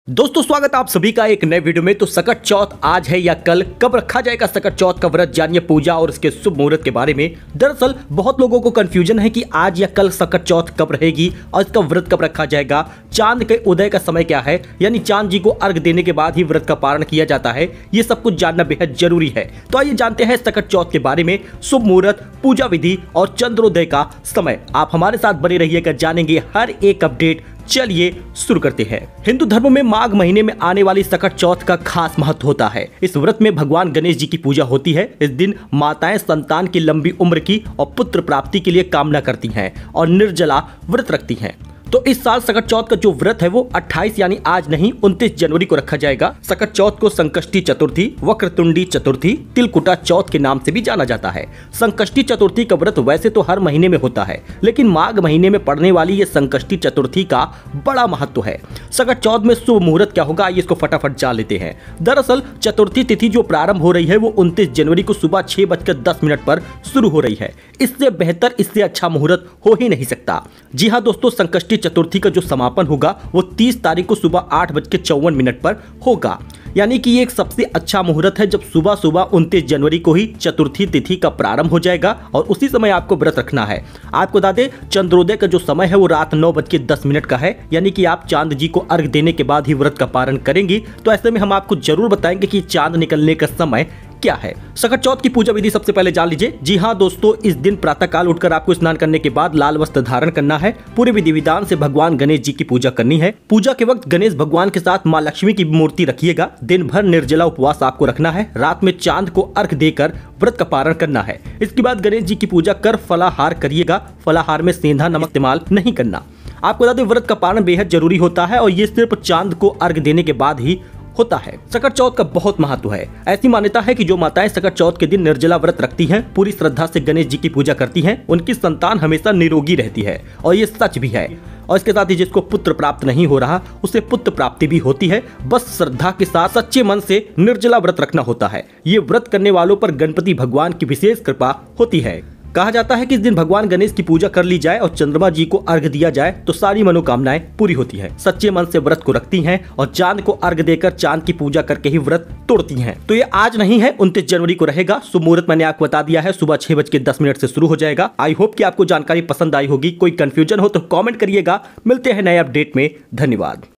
दोस्तों स्वागत है आप सभी का एक नए वीडियो में। तो सकट चौथ आज है या कल, कब रखा जाएगा सकट चौथ का व्रत, जानिए पूजा और इसके शुभ मुहूर्त के बारे में। दरअसल बहुत लोगों को कंफ्यूजन है कि आज या कल सकट चौथ कब रहेगी और इसका व्रत कब रखा जाएगा, चांद के उदय का समय क्या है, यानी चांद जी को अर्घ देने के बाद ही व्रत का पारण किया जाता है। ये सब कुछ जानना बेहद जरूरी है। तो आइए जानते हैं सकट चौथ के बारे में, शुभ मुहूर्त, पूजा विधि और चंद्रोदय का समय। आप हमारे साथ बने रहिएगा, जानेंगे हर एक अपडेट। चलिए शुरू करते हैं। हिंदू धर्म में माघ महीने में आने वाली सकट चौथ का खास महत्व होता है। इस व्रत में भगवान गणेश जी की पूजा होती है। इस दिन माताएं संतान की लंबी उम्र की और पुत्र प्राप्ति के लिए कामना करती हैं और निर्जला व्रत रखती हैं। तो इस साल सकट चौथ का जो व्रत है वो 28 यानी आज नहीं 29 जनवरी को रखा जाएगा। सकट चौथ को संकष्टी चतुर्थी, वक्रतुंडी चतुर्थी, तिलकुटा चौथ के नाम से भी जाना जाता है। संकष्टी चतुर्थी का व्रत वैसे तो हर महीने में होता है, लेकिन माघ महीने में पड़ने वाली ये संकष्टी चतुर्थी का बड़ा महत्व है। सकट चौथ में शुभ मुहूर्त क्या होगा, आइए इसको फटाफट जान लेते हैं। दरअसल चतुर्थी तिथि जो प्रारंभ हो रही है वो 29 जनवरी को सुबह 6:10 पर शुरू हो रही है। इससे बेहतर, इससे अच्छा मुहूर्त हो ही नहीं सकता। जी हाँ दोस्तों, संकष्टी चतुर्थी का जो समापन होगा वो 30 तारीख को सुबह 8:54 पर होगा। यानी कि ये एक सबसे अच्छा मुहूर्त है जब सुबह सुबह 29 जनवरी को ही चतुर्थी तिथि का प्रारंभ हो जाएगा और उसी समय आपको व्रत रखना है। आपको बता दें, चंद्रोदय का जो समय है वो रात 9:10 का है। यानी कि आप चांद जी को अर्घ देने के बाद ही व्रत का पारण करेंगी। तो ऐसे में हम आपको जरूर बताएंगे कि चांद निकलने का समय क्या है। सकट चौथ की पूजा विधि सबसे पहले जान लीजिए। जी हाँ दोस्तों, इस दिन प्रातः काल उठकर आपको स्नान करने के बाद लाल वस्त्र धारण करना है। पूरे विधि विधान से भगवान गणेश जी की पूजा करनी है। पूजा के वक्त गणेश भगवान के साथ माँ लक्ष्मी की मूर्ति रखिएगा। दिन भर निर्जला उपवास आपको रखना है। रात में चांद को अर्घ देकर व्रत का पारण करना है। इसके बाद गणेश जी की पूजा कर फलाहार करिएगा। फलाहार में सेंधा नमक इस्तेमाल नहीं करना। आपको बता दें, व्रत का पारण बेहद जरूरी होता है और ये सिर्फ चांद को अर्घ देने के बाद ही होता है। सकट चौथ का बहुत महत्व है। ऐसी मान्यता है कि जो माताएं सकट चौथ के दिन निर्जला व्रत रखती हैं, पूरी श्रद्धा से गणेश जी की पूजा करती हैं, उनकी संतान हमेशा निरोगी रहती है और ये सच भी है। और इसके साथ ही जिसको पुत्र प्राप्त नहीं हो रहा उसे पुत्र प्राप्ति भी होती है। बस श्रद्धा के साथ सच्चे मन से निर्जला व्रत रखना होता है। ये व्रत करने वालों पर गणपति भगवान की विशेष कृपा होती है। कहा जाता है कि इस दिन भगवान गणेश की पूजा कर ली जाए और चंद्रमा जी को अर्घ दिया जाए तो सारी मनोकामनाएं पूरी होती हैं। सच्चे मन से व्रत को रखती हैं और चांद को अर्घ देकर चांद की पूजा करके ही व्रत तोड़ती हैं। तो ये आज नहीं है, 29 जनवरी को रहेगा। शुभ मुहूर्त मैंने आपको बता दिया है, सुबह 6:10 से शुरू हो जाएगा। आई होप कि आपको जानकारी पसंद आई होगी। कोई कंफ्यूजन हो तो कॉमेंट करिएगा। मिलते हैं नए अपडेट में। धन्यवाद।